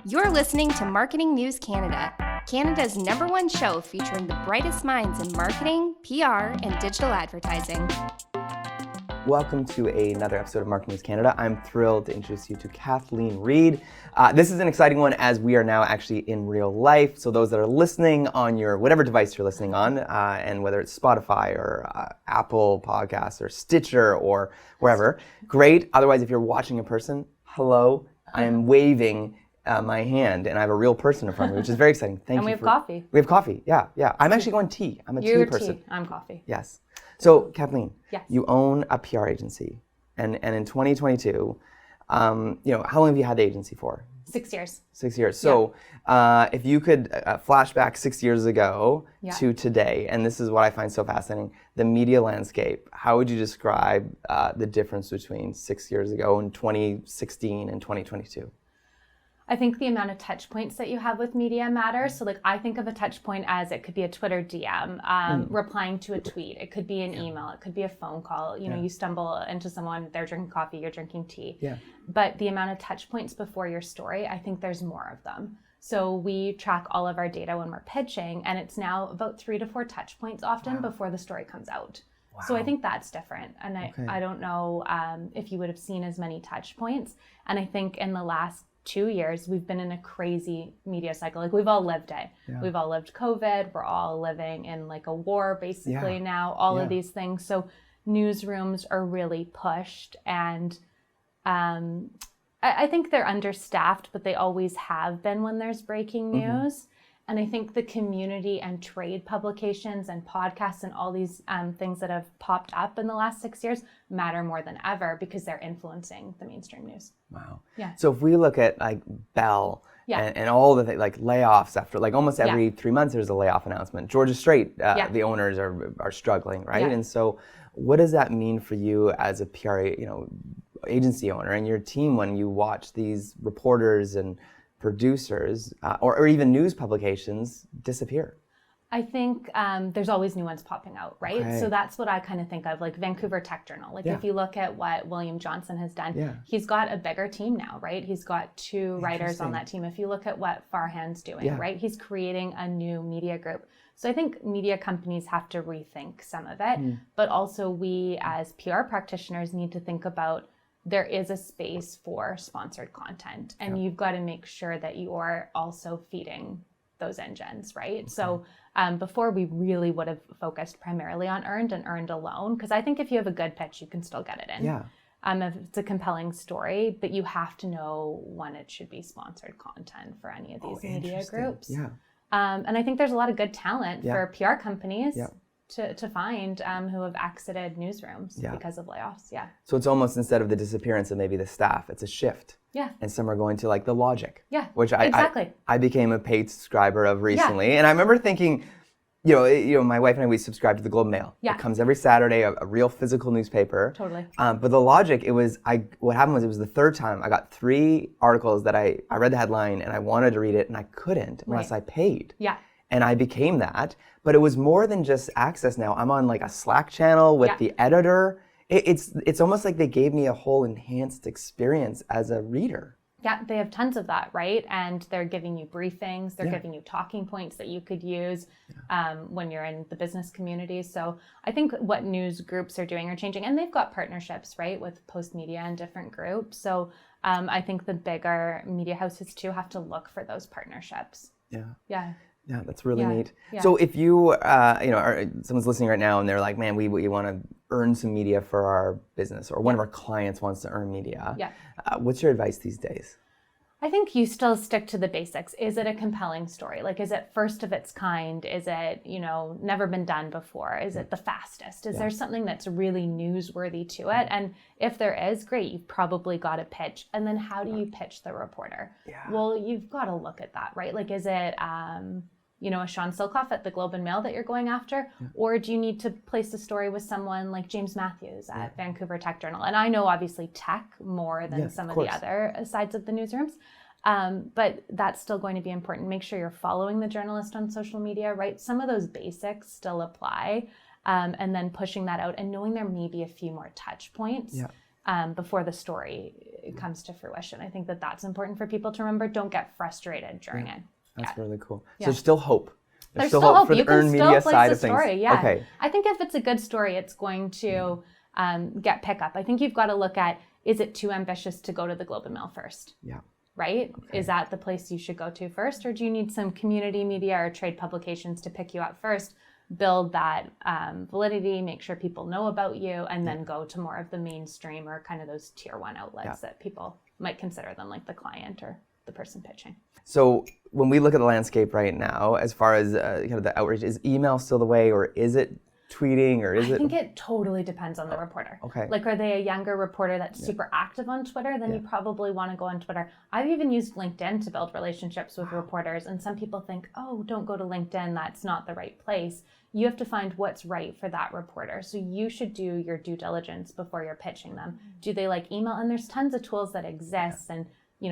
You're listening to Marketing News Canada, Canada's #1 show featuring the brightest minds in marketing, PR, and digital advertising. Welcome to another episode of Marketing News Canada. I'm thrilled to introduce you to Kathleen Reid. This is an exciting one as we are now actually in real life. So those that are listening on your whatever device you're listening on, and whether it's Spotify or Apple Podcasts or Stitcher or wherever, great. Otherwise, if you're watching in person, hello. I am waving my hand, and I have a real person in front of me, which is very exciting. Thank you. And we have coffee. We have coffee, yeah. I'm actually going tea. I'm a tea person. Tea. I'm coffee. Yes. So, Kathleen, yes. You own a PR agency, and in 2022, how long have you had the agency for? 6 years. 6 years. So, if you could flash back 6 years ago to today, and this is what I find so fascinating, the media landscape, how would you describe the difference between 6 years ago and 2016 and 2022? I think the amount of touch points that you have with media matters. So I think of a touch point as it could be a Twitter DM, replying to a tweet. It could be an email. It could be a phone call. You stumble into someone, they're drinking coffee, you're drinking tea. Yeah. But the amount of touch points before your story, I think there's more of them. So we track all of our data when we're pitching, and it's now about 3 to 4 touch points often before the story comes out. Wow. So I think that's different. And I don't know if you would have seen as many touch points. And I think in the last 2 years, we've been in a crazy media cycle. We've all lived it. Yeah. We've all lived COVID. We're all living in a war basically now, all of these things. So newsrooms are really pushed, and I think they're understaffed, but they always have been when there's breaking news. And I think the community and trade publications and podcasts and all these things that have popped up in the last 6 years matter more than ever because they're influencing the mainstream news. Wow. Yeah. So if we look at Bell and all the layoffs after almost every 3 months there's a layoff announcement. Georgia Strait, the owners are struggling, right? Yeah. And so what does that mean for you as a PR, agency owner and your team when you watch these reporters and producers or even news publications disappear? I think there's always new ones popping out, right? Okay. So that's what I kind of think of, Vancouver Tech Journal. If you look at what William Johnson has done, he's got a bigger team now, right? He's got 2 writers on that team. If you look at what Farhan's doing, right? He's creating a new media group. So I think media companies have to rethink some of it, but also we as PR practitioners need to think about there is a space for sponsored content, and you've got to make sure that you are also feeding those engines, right? Okay. So before we really would have focused primarily on earned and earned alone, because I think if you have a good pitch, you can still get it in. Yeah. If it's a compelling story, but you have to know when it should be sponsored content for any of these media groups. Yeah. And I think there's a lot of good talent for PR companies. Yeah. To find who have exited newsrooms because of layoffs. Yeah. So it's almost instead of the disappearance of maybe the staff, it's a shift. Yeah. And some are going to The Logic. Yeah. Which I became a paid subscriber of recently. Yeah. And I remember thinking, my wife and I, we subscribe to the Globe and Mail. Yeah. It comes every Saturday, a real physical newspaper. Totally. But The Logic, what happened was it was the third time I got 3 articles that I read the headline and I wanted to read it and I couldn't unless I paid. Yeah. And I became that, but it was more than just access now. I'm on a Slack channel with the editor. It's almost like they gave me a whole enhanced experience as a reader. Yeah, they have tons of that, right? And they're giving you briefings. They're giving you talking points that you could use when you're in the business community. So I think what news groups are doing are changing. And they've got partnerships, right, with Post Media and different groups. So I think the bigger media houses too have to look for those partnerships. Yeah. Yeah. Yeah, that's really neat. Yeah. So if you, someone's listening right now and they're like, man, we want to earn some media for our business, or one of our clients wants to earn media. Yeah. What's your advice these days? I think you still stick to the basics. Is it a compelling story? Is it first of its kind? Is it, never been done before? Is it the fastest? Is there something that's really newsworthy to it? And if there is, great, you've probably got a pitch. And then how do you pitch the reporter? Yeah. Well, you've got to look at that, right? Is it, a Sean Silkoff at the Globe and Mail that you're going after? Yeah. Or do you need to place a story with someone like James Matthews at Vancouver Tech Journal? And I know obviously tech more than some of the other sides of the newsrooms. But that's still going to be important. Make sure you're following the journalist on social media, right? Some of those basics still apply. And then pushing that out and knowing there may be a few more touch points before the story it comes to fruition. I think that that's important for people to remember. Don't get frustrated during it. That's really cool. Yeah. So there's still hope. There's still hope for the earned media side of things. Yeah. Okay. I think if it's a good story, it's going to get pickup. I think you've got to look at, is it too ambitious to go to the Globe and Mail first? Yeah. Right? Okay. Is that the place you should go to first? Or do you need some community media or trade publications to pick you up first, build that validity, make sure people know about you, and then go to more of the mainstream or kind of those tier one outlets that people might consider them, like the client or the person pitching. So when we look at the landscape right now, as far as kind of the outreach, is email still the way, or is it tweeting, or is it? I think it totally depends on the reporter. Okay. Like, are they a younger reporter that's super active on Twitter? Then you probably want to go on Twitter. I've even used LinkedIn to build relationships with reporters. And some people think, oh, don't go to LinkedIn. That's not the right place. You have to find what's right for that reporter. So you should do your due diligence before you're pitching them. Do they like email? And there's tons of tools that exist. And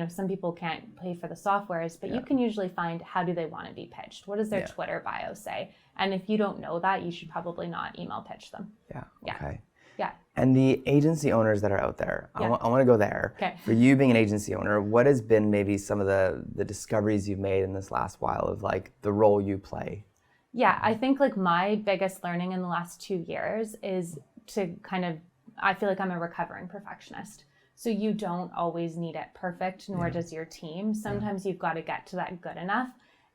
some people can't pay for the softwares, but you can usually find, how do they want to be pitched? What does their Twitter bio say? And if you don't know that, you should probably not email pitch them. Yeah. Okay. Yeah. And the agency owners that are out there, I want to go there. Okay. For you being an agency owner, what has been maybe some of the discoveries you've made in this last while of like the role you play? Yeah, I think like my biggest learning in the last 2 years is to I feel like I'm a recovering perfectionist. So you don't always need it perfect, nor does your team. Sometimes you've got to get to that good enough.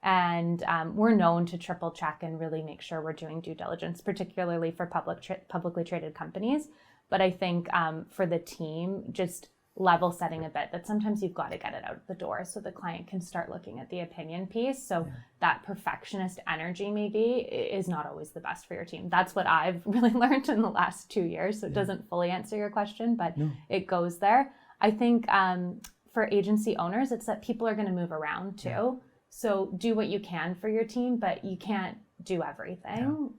And we're known to triple check and really make sure we're doing due diligence, particularly for publicly traded companies. But I think for the team, just level setting a bit, that sometimes you've got to get it out the door so the client can start looking at the opinion piece. So that perfectionist energy maybe is not always the best for your team. That's what I've really learned in the last 2 years. So it doesn't fully answer your question, but it goes there. I think for agency owners, it's that people are going to move around too. So do what you can for your team, but you can't do everything.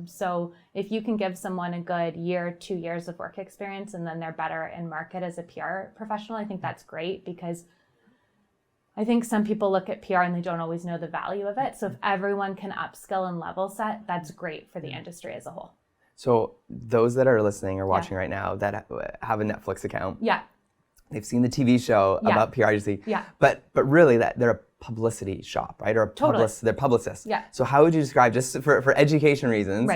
So if you can give someone a good year, 2 years of work experience, and then they're better in market as a PR professional, I think that's great, because I think some people look at PR and they don't always know the value of it. So if everyone can upskill and level set, that's great for the industry as a whole. So those that are listening or watching right now that have a Netflix account, they've seen the TV show about PR agency, but really that they're a publicity shop, right? Or they're publicists. So how would you describe, just for education reasons,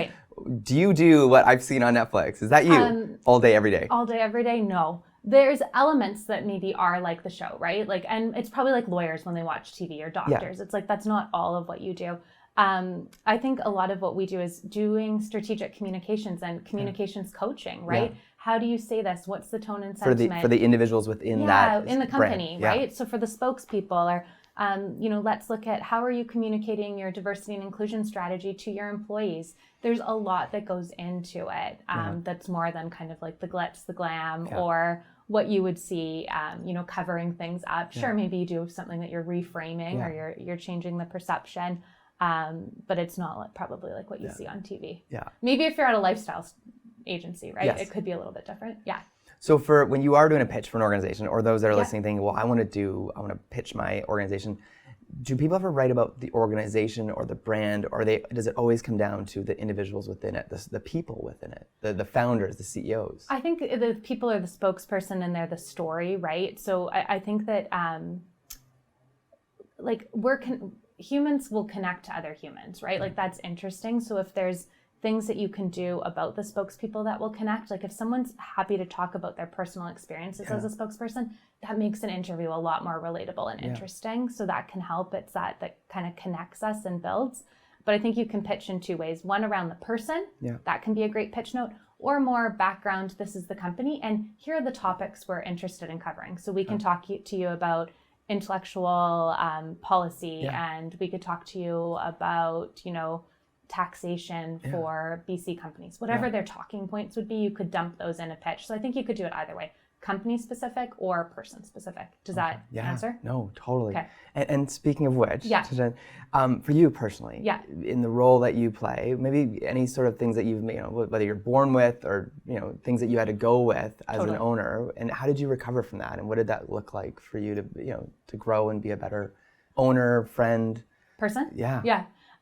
do you do what I've seen on Netflix? Is that you all day, every day? All day, every day? No. There's elements that maybe are like the show, right? Like, and it's probably like lawyers when they watch TV, or doctors. It's like, that's not all of what you do. I think a lot of what we do is doing strategic communications and communications coaching, right? How do you say this? What's the tone and sentiment? For the individuals within that in the company, brand. Right? So for the spokespeople, or let's look at, how are you communicating your diversity and inclusion strategy to your employees? There's a lot that goes into it that's more than kind of like the glitz, the glam, or what you would see, covering things up. Sure, maybe you do something that you're reframing, or you're changing the perception. But it's not probably like what you see on TV. Maybe if you're at a lifestyle agency, right? It could be a little bit different. So for when you are doing a pitch for an organization, or those that are listening thinking, well, I want to pitch my organization, do people ever write about the organization or the brand, or does it always come down to the individuals within it, the people within it, the founders, the CEOs? I think the people are the spokesperson and they're the story, right? So I think that humans will connect to other humans, right? Like, that's interesting. So if there's things that you can do about the spokespeople that will connect, like if someone's happy to talk about their personal experiences as a spokesperson, that makes an interview a lot more relatable and interesting. So that can help. It's that kind of connects us and builds. But I think you can pitch in two ways. One, around the person, that can be a great pitch note, or more background, this is the company, and here are the topics we're interested in covering. So we can talk to you about intellectual policy, and we could talk to you about, taxation for BC companies. Whatever their talking points would be, you could dump those in a pitch. So I think you could do it either way, company specific or person specific. Does that answer? No, totally. Okay. And speaking of which, for you personally, in the role that you play, maybe any sort of things that you've made, whether you're born with, or things that you had to go with as an owner, and how did you recover from that, and what did that look like for you to to grow and be a better owner, friend, person?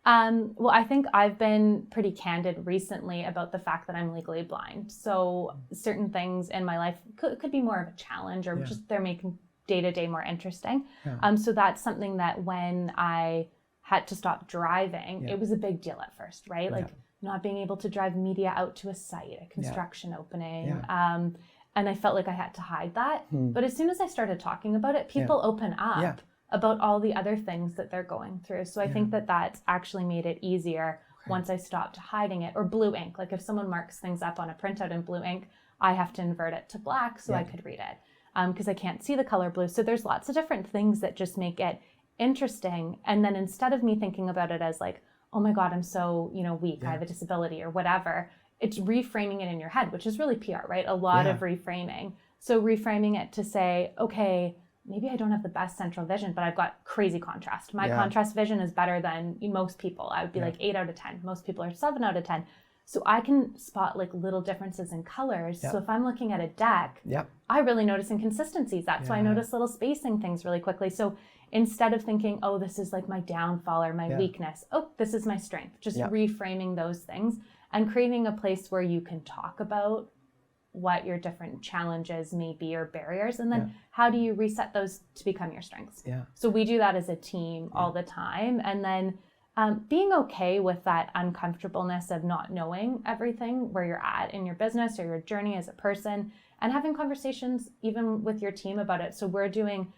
Well, I think I've been pretty candid recently about the fact that I'm legally blind. So certain things in my life could be more of a challenge, or just they're making day-to-day more interesting. So that's something that when I had to stop driving, it was a big deal at first, right? Like not being able to drive media out to a site, a construction opening. And I felt like I had to hide that. But as soon as I started talking about it, people open up about all the other things that they're going through. So I think that that's actually made it easier once I stopped hiding it. Or blue ink, like if someone marks things up on a printout in blue ink, I have to invert it to black so I could read it because I can't see the color blue. So there's lots of different things that just make it interesting. And then instead of me thinking about it as like, oh my God, I'm so, weak, I have a disability or whatever, it's reframing it in your head, which is really PR, right? A lot of reframing. So reframing it to say, okay, maybe I don't have the best central vision, but I've got crazy contrast. My contrast vision is better than most people. I would be like 8 out of 10. Most people are 7 out of 10. So I can spot like little differences in colors. So if I'm looking at a deck, I really notice inconsistencies. That's why I notice little spacing things really quickly. So instead of thinking, oh, this is like my downfall or my weakness, oh, this is my strength. Just reframing those things and creating a place where you can talk about what your different challenges may be or barriers, and then how do you reset those to become your strengths. So we do that as a team all the time, and then being okay with that uncomfortableness of not knowing everything, where you're at in your business or your journey as a person, and having conversations even with your team about it. So we're doing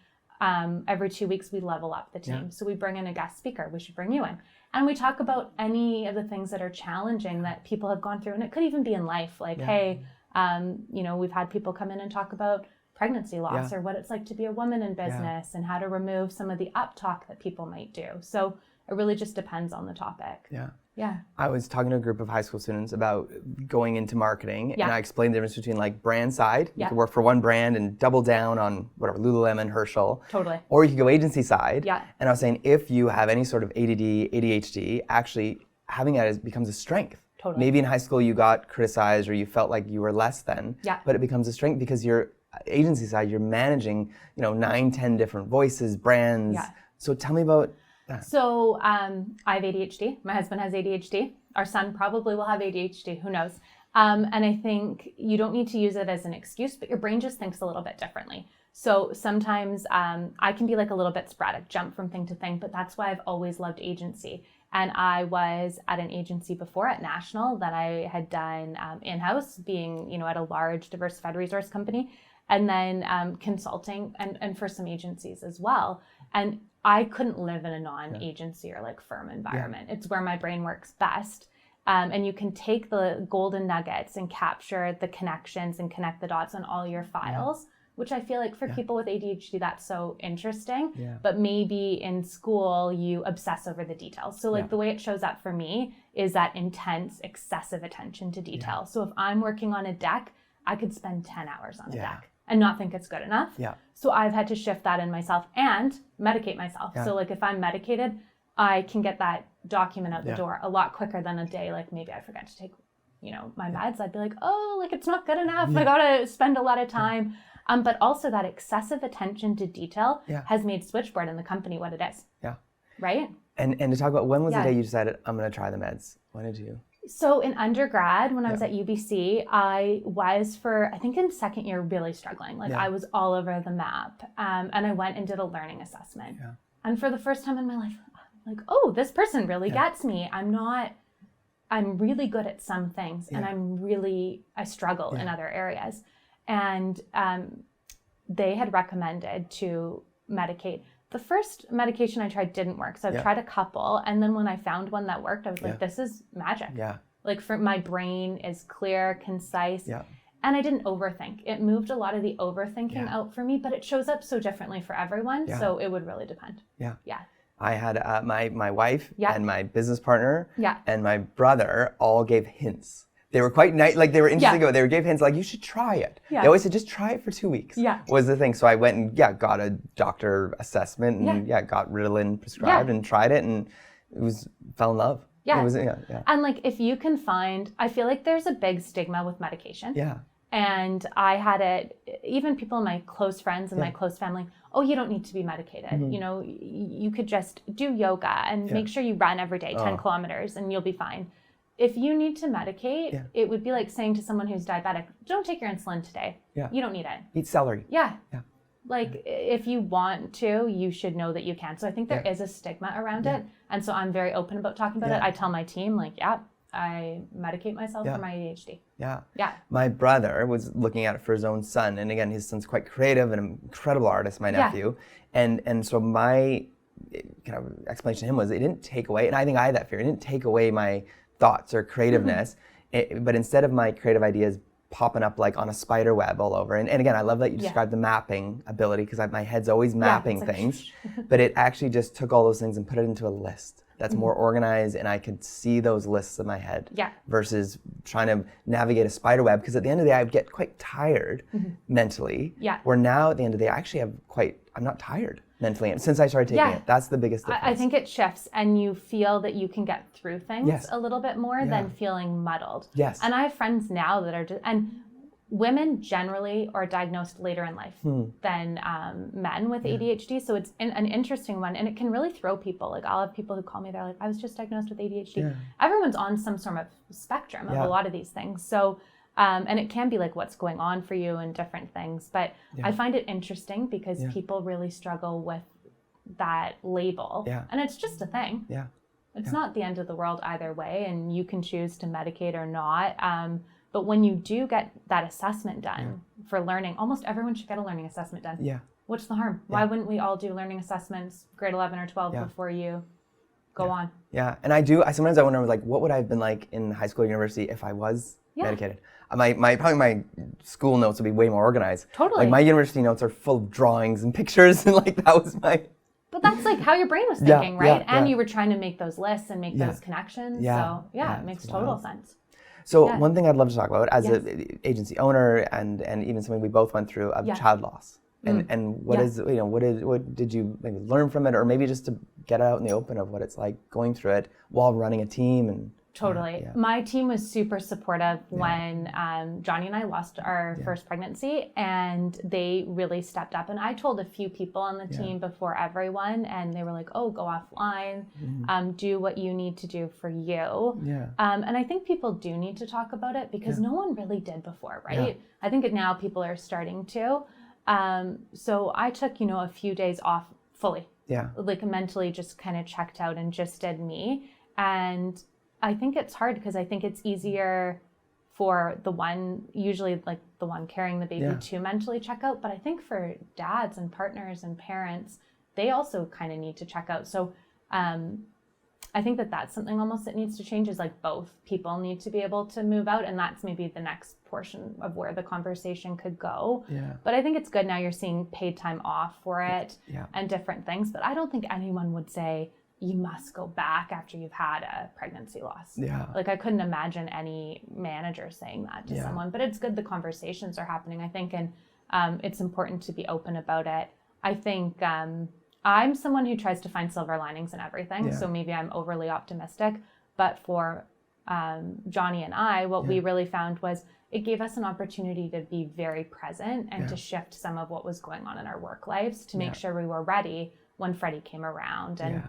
every 2 weeks we level up the team. So we bring in a guest speaker. We should bring you in. And we talk about any of the things that are challenging that people have gone through. And it could even be in life, like, hey, we've had people come in and talk about pregnancy loss or what it's like to be a woman in business and how to remove some of the uptalk that people might do. So it really just depends on the topic. I was talking to a group of high school students about going into marketing, and I explained the difference between like brand side. You could work for one brand and double down on whatever, Lululemon, Herschel. Totally. Or you could go agency side. And I was saying, if you have any sort of ADD, ADHD, actually having that becomes a strength. Maybe in high school you got criticized or you felt like you were less than, but it becomes a strength because you're agency side, you're managing, 9, 10 different voices, brands. So tell me about that. So I have ADHD. My husband has ADHD. Our son probably will have ADHD. Who knows? And I think you don't need to use it as an excuse, but your brain just thinks a little bit differently. So sometimes I can be like a little bit sporadic, jump from thing to thing, but that's why I've always loved agency. And I was at an agency before at National that I had done in-house, being, at a large diversified resource company, and then consulting and for some agencies as well. And I couldn't live in a non-agency or like firm environment. It's where my brain works best. And you can take the golden nuggets and capture the connections and connect the dots on all your files, which I feel like for people with ADHD, that's so interesting. But maybe in school, you obsess over the details. So like the way it shows up for me is that intense, excessive attention to detail. So if I'm working on a deck, I could spend 10 hours on a deck and not think it's good enough. So I've had to shift that in myself and medicate myself. So like if I'm medicated, I can get that document out the door a lot quicker than a day. Like maybe I forgot to take, my meds. I'd be like, oh, like it's not good enough. I gotta spend a lot of time. But also that excessive attention to detail has made Switchboard and the company what it is. Right? And to talk about, when was the day you decided, I'm going to try the meds? When did you? So in undergrad, when I was at UBC, I was I think in second year, really struggling. Like I was all over the map. And I went and did a learning assessment. And for the first time in my life, I'm like, oh, this person really gets me. I'm really good at some things and I struggle in other areas. And they had recommended to medicate. The first medication I tried didn't work. So I've tried a couple. And then when I found one that worked, I was like, this is magic. Like for my brain is clear, concise. And I didn't overthink. It moved a lot of the overthinking out for me, but it shows up so differently for everyone. So it would really depend. I had my wife and my business partner and my brother all gave hints. They were quite nice, like they were interesting. They gave hints like, you should try it. They always said, just try it for 2 weeks. Was the thing. So I went and got a doctor assessment and got Ritalin prescribed and tried it and fell in love. It was, And like if you can find, I feel like there's a big stigma with medication. And I had it, even people in my close friends and my close family, oh, you don't need to be medicated. You know, you could just do yoga and make sure you run every day, 10 kilometers, and you'll be fine. If you need to medicate, it would be like saying to someone who's diabetic, don't take your insulin today. You don't need it. Eat celery. Like, if you want to, you should know that you can. So I think there is a stigma around it. And so I'm very open about talking about it. I tell my team, like, I medicate myself for my ADHD. My brother was looking at it for his own son. And again, his son's quite creative and an incredible artist, my nephew. And so my kind of explanation to him was it didn't take away, and I think I had that fear, it didn't take away my thoughts or creativeness, but instead of my creative ideas popping up like on a spider web all over. And again, I love that you described the mapping ability, because my head's always mapping things, but it actually just took all those things and put it into a list that's more organized, and I could see those lists in my head versus trying to navigate a spider web, because at the end of the day, I would get quite tired mentally, where now at the end of the day, I actually I'm not tired mentally. And since I started taking it, that's the biggest difference. I think it shifts, and you feel that you can get through things a little bit more than feeling muddled. And I have friends now that are and women generally are diagnosed later in life than men with ADHD. So it's an interesting one, and it can really throw people. Like, I'll have people who call me, they're like, I was just diagnosed with ADHD. Everyone's on some sort of spectrum of a lot of these things. So, and it can be like what's going on for you and different things. But I find it interesting because people really struggle with that label. And it's just a thing. It's not the end of the world either way, and you can choose to medicate or not. But when you do get that assessment done for learning, almost everyone should get a learning assessment done. What's the harm? Why wouldn't we all do learning assessments, grade 11 or 12, before you go on? And sometimes I wonder, like, what would I have been like in high school or university if I was medicated? Probably my school notes would be way more organized. Like, my university notes are full of drawings and pictures, and like, that was my... But that's like how your brain was thinking, right? And you were trying to make those lists and make those connections. So it makes total sense. So one thing I'd love to talk about as an agency owner, and even something we both went through, of child loss, and what is, what did you maybe learn from it, or maybe just to get out in the open of what it's like going through it while running a team and. Totally. My team was super supportive when Johnny and I lost our first pregnancy, and they really stepped up. And I told a few people on the team before everyone, and they were like, oh, go offline, do what you need to do for you. And I think people do need to talk about it, because no one really did before, right? I think now people are starting to. So I took, a few days off fully. Like, mentally just kind of checked out and just did me. And I think it's hard, because I think it's easier for usually like the one carrying the baby to mentally check out. But I think for dads and partners and parents, they also kind of need to check out. So I think that's something almost that needs to change, is like both people need to be able to move out. And that's maybe the next portion of where the conversation could go. But I think it's good now you're seeing paid time off for it and different things. But I don't think anyone would say, you must go back after you've had a pregnancy loss. Like, I couldn't imagine any manager saying that to someone, but it's good the conversations are happening, I think, and it's important to be open about it. I think I'm someone who tries to find silver linings in everything, so maybe I'm overly optimistic, but for Johnny and I, what we really found was it gave us an opportunity to be very present and to shift some of what was going on in our work lives to make sure we were ready when Freddie came around. And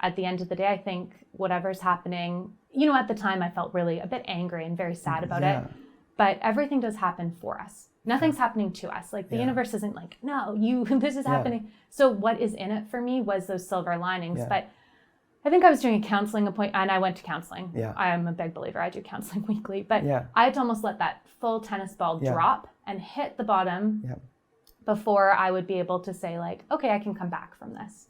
at the end of the day, I think whatever's happening, at the time I felt really a bit angry and very sad about it, but everything does happen for us. Nothing's happening to us. Like, the universe isn't like, no, this is happening. So what is in it for me was those silver linings. But I think I was doing a counseling appointment, and I went to counseling. I'm a big believer. I do counseling weekly, but I had to almost let that full tennis ball drop and hit the bottom before I would be able to say, like, okay, I can come back from this.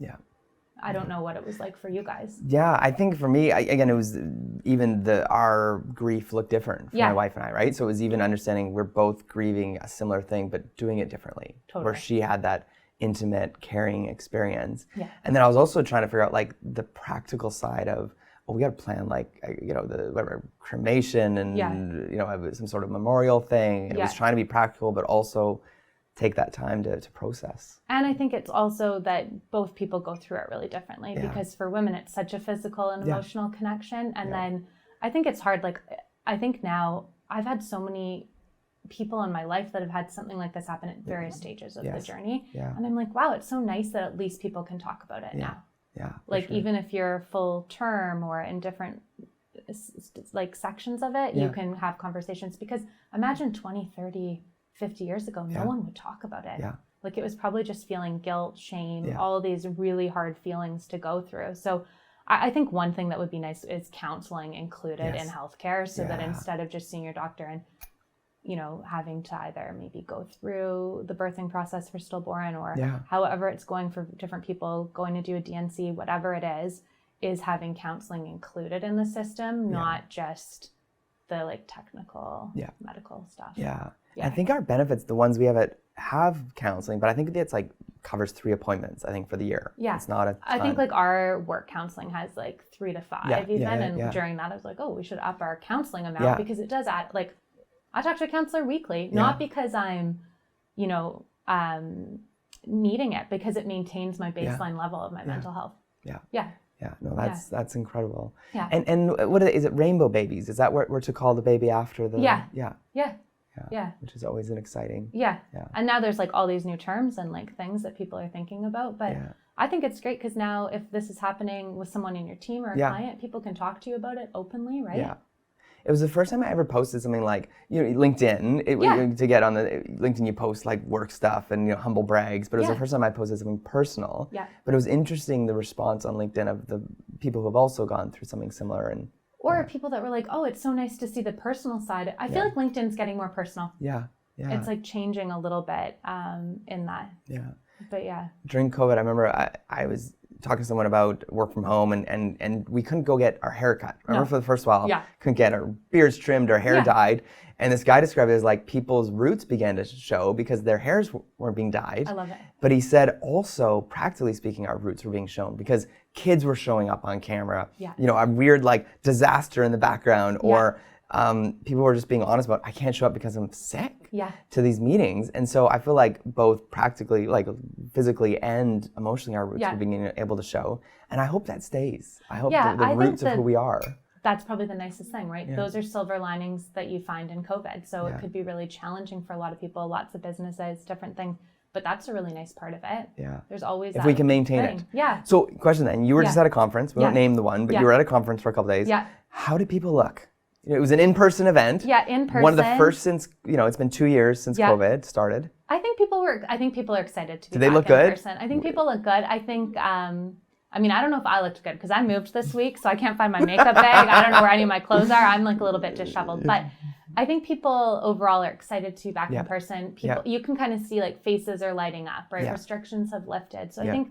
I don't know what it was like for you guys. I think for me, again, it was even our grief looked different for my wife and I, right? So it was even understanding we're both grieving a similar thing, but doing it differently. Where she had that intimate, caring experience. And then I was also trying to figure out, like, the practical side of, we got to plan, like, the cremation and, have some sort of memorial thing. It was trying to be practical, but also take that time to process. And I think it's also that both people go through it really differently, because for women it's such a physical and emotional connection, and then I think it's hard. Like, I think now I've had so many people in my life that have had something like this happen at various stages of the journey. Yeah. And I'm like, wow, it's so nice that at least people can talk about it now. Yeah. Like even if you're full term or in different like sections of it, you can have conversations, because imagine 20, 30, 50 years ago, no one would talk about it. Yeah. Like it was probably just feeling guilt, shame, all of these really hard feelings to go through. So I think one thing that would be nice is counseling included in healthcare, so that instead of just seeing your doctor and, you know, having to either maybe go through the birthing process for stillborn or however it's going for different people, going to do a DNC, whatever it is having counseling included in the system, not just the like technical medical stuff. Yeah. I think our benefits, the ones we have counseling, but I think it's like covers 3 appointments, I think, for the year. Yeah. It's not a ton. I think like our work counseling has like 3 to 5 even. And during that I was like, oh, we should up our counseling amount because it does add, like, I talk to a counselor weekly, not because I'm, you know, needing it, because it maintains my baseline level of my mental health. Yeah, no, that's incredible. Yeah. And what is it, rainbow babies? Is that what we're to call the baby after the... Yeah. Which is always an exciting... Yeah. And now there's like all these new terms and like things that people are thinking about. But I think it's great because now if this is happening with someone in your team or a client, people can talk to you about it openly, right? Yeah. It was the first time I ever posted something like, you know, LinkedIn. To get on the LinkedIn, you post like work stuff and, you know, humble brags. But it was the first time I posted something personal. Yeah. But it was interesting, the response on LinkedIn of the people who have also gone through something similar. Or people that were like, oh, it's so nice to see the personal side. I feel like LinkedIn's getting more personal. Yeah. It's like changing a little bit in that. Yeah. But during COVID, I remember I was talking to someone about work from home and we couldn't go get our hair cut. Remember for the first while, couldn't get our beards trimmed, our hair dyed. And this guy described it as like people's roots began to show because their hairs weren't being dyed. I love it. But he said also, practically speaking, our roots were being shown because kids were showing up on camera. Yeah. You know, a weird like disaster in the background or people were just being honest about, I can't show up because I'm sick to these meetings. And so I feel like both practically, like physically and emotionally, our roots are being able to show. And I hope that stays. I hope the roots of who we are. That's probably the nicest thing, right? Yeah. Those are silver linings that you find in COVID. So it could be really challenging for a lot of people, lots of businesses, different things. But that's a really nice part of it. Yeah. There's always if we can maintain it. Yeah. So question then, you were just at a conference. We won't name the one, but you were at a conference for a couple of days. Yeah. How did people look? You know, it was an in-person event. Yeah, in person. One of the first since, you know, it's been 2 years since COVID started. I think people are excited to be back in person. Did they look good? I think people look good. I think, I mean, I don't know if I looked good because I moved this week, so I can't find my makeup bag. I don't know where any of my clothes are. I'm like a little bit disheveled. But I think people overall are excited to be back in person. People, you can kind of see like faces are lighting up, right? Restrictions have lifted. So I think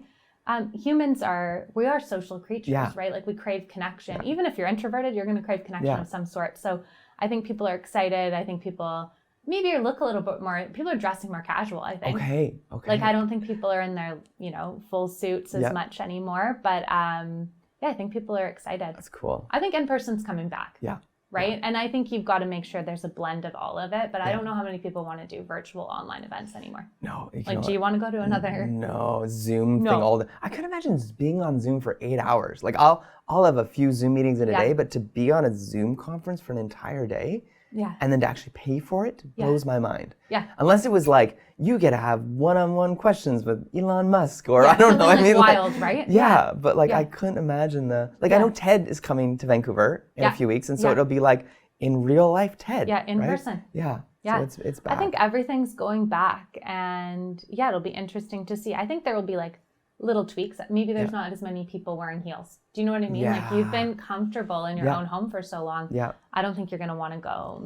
humans we are social creatures, right? Like we crave connection. Even if you're introverted, you're going to crave connection of some sort. So I think people are excited. I think people maybe look a little bit more, people are dressing more casual, I think. Okay. Like I don't think people are in their, you know, full suits as much anymore. But I think people are excited. That's cool. I think in-person's coming back. Yeah. Right? And I think you've got to make sure there's a blend of all of it. But I don't know how many people want to do virtual online events anymore. No. Like, do you want to go to another? No, Zoom thing. I could imagine being on Zoom for 8 hours. Like I'll have a few Zoom meetings in a day, but to be on a Zoom conference for an entire day, and then to actually pay for it blows my mind. Yeah. Unless it was like, you get to have one-on-one questions with Elon Musk or I don't know. I mean, wild, right? Yeah, but like I couldn't imagine I know TED is coming to Vancouver in a few weeks, and so it'll be like in real life TED. Yeah, in person. Yeah. Yeah. So it's back. I think everything's going back, and it'll be interesting to see. I think there will be like little tweaks. Maybe there's not as many people wearing heels. Do you know what I mean? Yeah. Like you've been comfortable in your own home for so long. Yeah. I don't think you're going to want to go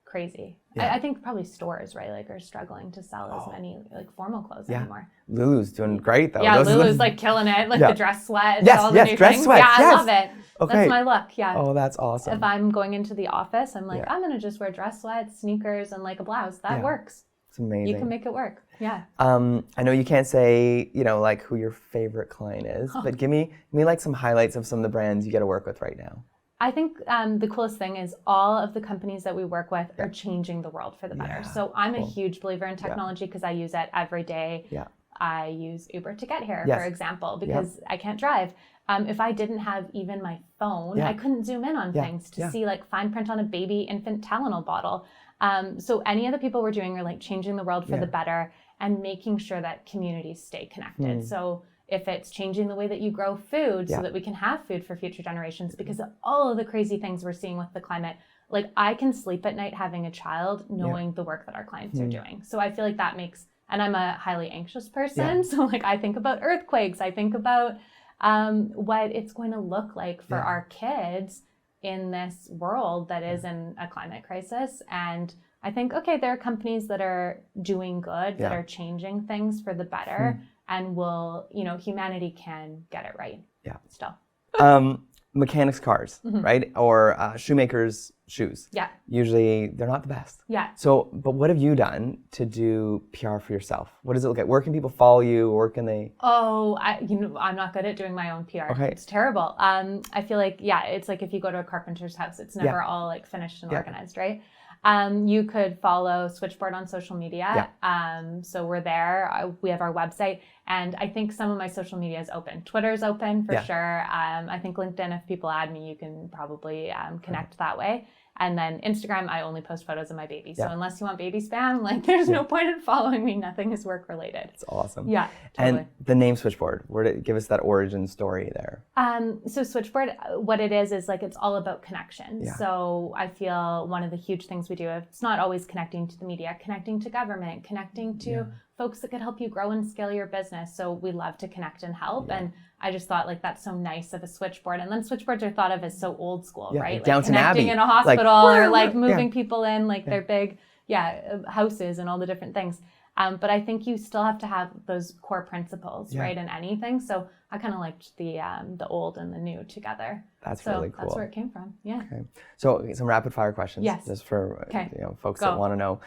crazy. Yeah. I think probably stores, right, like are struggling to sell as many like formal clothes anymore. Lulu's doing great though. Yeah, Lulu's like killing it, like the dress sweats, all the new dress things. Sweats, I love it. Okay. That's my look, Oh, that's awesome. If I'm going into the office, I'm like, I'm going to just wear dress sweats, sneakers, and like a blouse. That works. It's amazing. You can make it work. Yeah. I know you can't say, you know, like who your favorite client is, but give me like some highlights of some of the brands you get to work with right now. I think the coolest thing is all of the companies that we work with are changing the world for the better. So I'm a huge believer in technology because I use it every day. Yeah. I use Uber to get here, for example, because I can't drive. If I didn't have even my phone, I couldn't zoom in on things to see like fine print on a baby infant Tylenol bottle. So any of the people we're doing are like changing the world for the better and making sure that communities stay connected. So if it's changing the way that you grow food so that we can have food for future generations, because of all of the crazy things we're seeing with the climate, like I can sleep at night having a child knowing the work that our clients are doing. So I feel like that makes, and I'm a highly anxious person. So like I think about earthquakes, I think about what it's going to look like for our kids in this world that is in a climate crisis. And I think, okay, there are companies that are doing good, that are changing things for the better, and will, you know, humanity can get it right. Yeah. Still. Mechanics' cars, right? Or shoemakers' shoes. Yeah. Usually they're not the best. Yeah. So, but what have you done to do PR for yourself? What does it look like? Where can people follow you? Where can they? Oh, I'm not good at doing my own PR. Okay. It's terrible. I feel like, it's like if you go to a carpenter's house, it's never all like finished and organized, right? You could follow Switchboard on social media. So we're there. We have our website. And I think some of my social media is open. Twitter's open for sure. I think LinkedIn, if people add me, you can probably connect that way. And then Instagram, I only post photos of my baby. So unless you want baby spam, like there's no point in following me. Nothing is work related. It's awesome. Yeah, totally. And the name Switchboard, give us that origin story there. So Switchboard, what it is like it's all about connection. Yeah. So I feel one of the huge things we do, it's not always connecting to the media, connecting to government, connecting to folks that could help you grow and scale your business. So we love to connect and help. And I just thought like that's so nice of a switchboard. And then switchboards are thought of as so old school, right? Like Downton connecting Abbey. in a hospital or like moving people in like their big houses and all the different things. But I think you still have to have those core principles, right, in anything. So I kind of liked the old and the new together. That's really cool. That's where it came from. Yeah. Okay. So some rapid fire questions. Yes. Just for folks that want to know.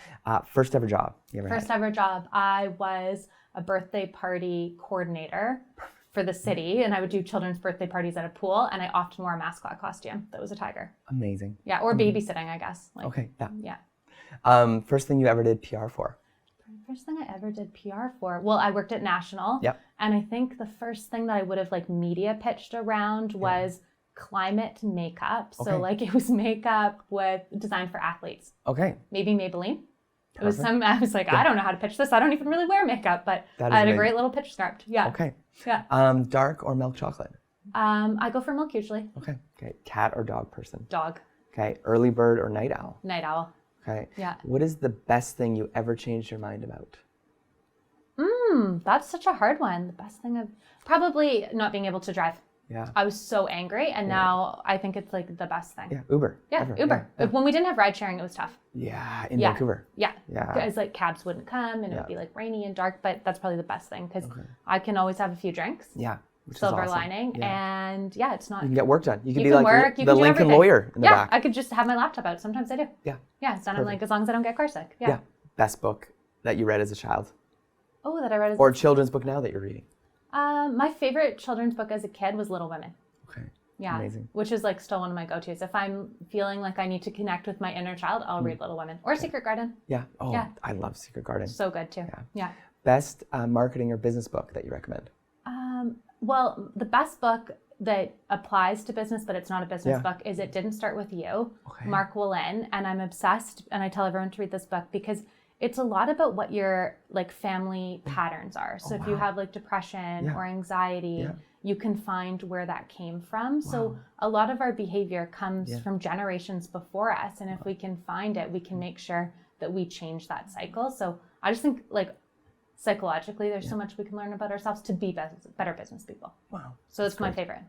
First ever job you ever had? First ever job. I was a birthday party coordinator for the city, and I would do children's birthday parties at a pool, and I often wore a mascot costume that was a tiger. Amazing. Yeah, or babysitting, I guess. Like, okay. Yeah. First thing you ever did PR for? First thing I ever did PR for, well, I worked at National. Yep. And I think the first thing that I would have like media pitched around was climate makeup. So like it was makeup designed for athletes. Okay. Maybe Maybelline. Perfect. It was I was like, I don't know how to pitch this. I don't even really wear makeup, but I had a great little pitch script. Yeah. Okay. Yeah. Dark or milk chocolate? I go for milk usually. Okay. Cat or dog person? Dog. Okay. Early bird or night owl? Night owl. Okay. Yeah. What is the best thing you ever changed your mind about? That's such a hard one. The best thing probably not being able to drive. Yeah. I was so angry, and now I think it's like the best thing. Yeah. Uber. Yeah. Ever. Uber. Yeah. When we didn't have ride sharing, it was tough. Yeah. In Vancouver. Yeah. Yeah. Because like cabs wouldn't come, and it would be like rainy and dark. But that's probably the best thing because I can always have a few drinks. Yeah. Silver lining, and it's not. You can get work done. You can be like the Lincoln lawyer in the back. Yeah, I could just have my laptop out. Sometimes I do. Yeah. Yeah, so I'm like, as long as I don't get car sick. Yeah. Best book that you read as a child? Oh, that I read as or children's book now that you're reading? My favorite children's book as a kid was Little Women. Okay. Yeah. Amazing. Which is like still one of my go-tos. If I'm feeling like I need to connect with my inner child, I'll read Little Women or Secret Garden. Yeah. Oh, yeah. I love Secret Garden. So good too. Yeah. Best marketing or business book that you recommend? Well, the best book that applies to business, but it's not a business book, is It Didn't Start With You, Mark Willin. And I'm obsessed, and I tell everyone to read this book because it's a lot about what your like family patterns are. So if you have like depression or anxiety, you can find where that came from. Wow. So a lot of our behavior comes from generations before us. And if we can find it, we can make sure that we change that cycle. So I just think like psychologically, there's so much we can learn about ourselves to be better business people. Wow. So it's my favorite.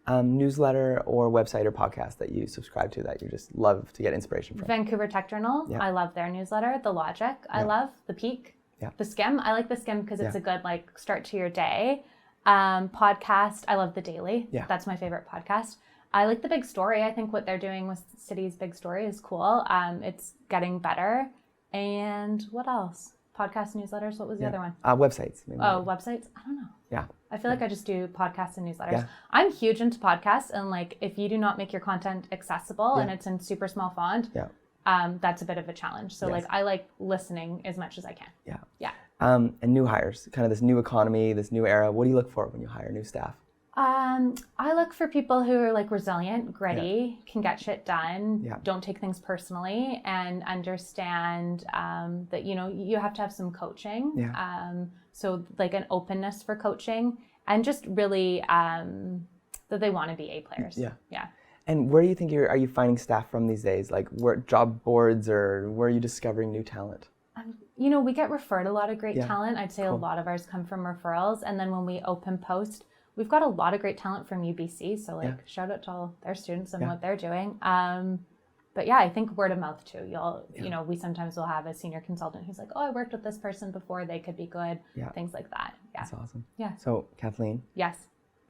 Newsletter or website or podcast that you subscribe to that you just love to get inspiration from? Vancouver Tech Journal. Yeah. I love their newsletter. The Logic. I love. The Peak. Yeah. The Skim. I like the Skim because it's a good like start to your day. Podcast. I love The Daily. Yeah. That's my favorite podcast. I like The Big Story. I think what they're doing with City's Big Story is cool. It's getting better. And what else? Podcast, newsletters. What was the other one? Websites. Maybe. Oh, websites? I don't know. Yeah. I feel like I just do podcasts and newsletters. Yeah. I'm huge into podcasts, and like if you do not make your content accessible and it's in super small font, that's a bit of a challenge. So like I like listening as much as I can. Yeah. Yeah. And new hires, kind of this new economy, this new era. What do you look for when you hire new staff? I look for people who are like resilient, gritty, can get shit done, don't take things personally, and understand that, you know, you have to have some coaching. So like an openness for coaching, and just really that they want to be A players. Yeah. And where do you think are you finding staff from these days? Like where job boards, or where are you discovering new talent? You know, we get referred a lot of great talent. I'd say a lot of ours come from referrals. And then when we open post, we've got a lot of great talent from UBC. So like shout out to all their students and what they're doing. But yeah, I think word of mouth too. You know, we sometimes will have a senior consultant who's like, oh, I worked with this person before, they could be good. Things like that. Yeah. That's awesome. Yeah. So Kathleen. Yes.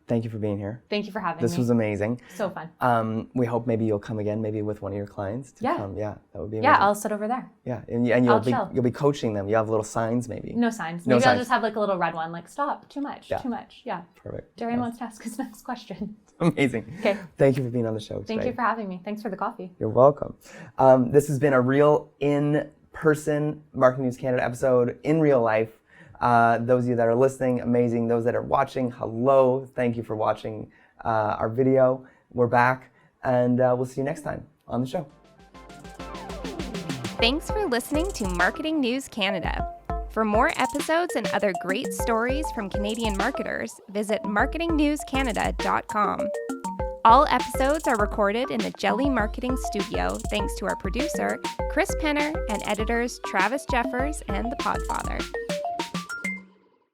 Thank you for being here. Thank you for having me. This was amazing. So fun. We hope maybe you'll come again, maybe with one of your clients to come. Yeah, that would be amazing. Yeah, I'll sit over there. Yeah, and you'll be coaching them. You have little signs maybe. No signs. Maybe I'll just have like a little red one, like stop, too much. Yeah. Perfect. Darian wants to ask his next question. Amazing. Okay. Thank you for being on the show today. Thank you for having me. Thanks for the coffee. You're welcome. This has been a real in-person Marketing News Canada episode in real life. Those of you that are listening, amazing. Those that are watching, hello. Thank you for watching our video. We're back, and we'll see you next time on the show. Thanks for listening to Marketing News Canada. For more episodes and other great stories from Canadian marketers, visit marketingnewscanada.com. All episodes are recorded in the Jelly Marketing Studio thanks to our producer, Chris Penner, and editors Travis Jeffers and The Podfather.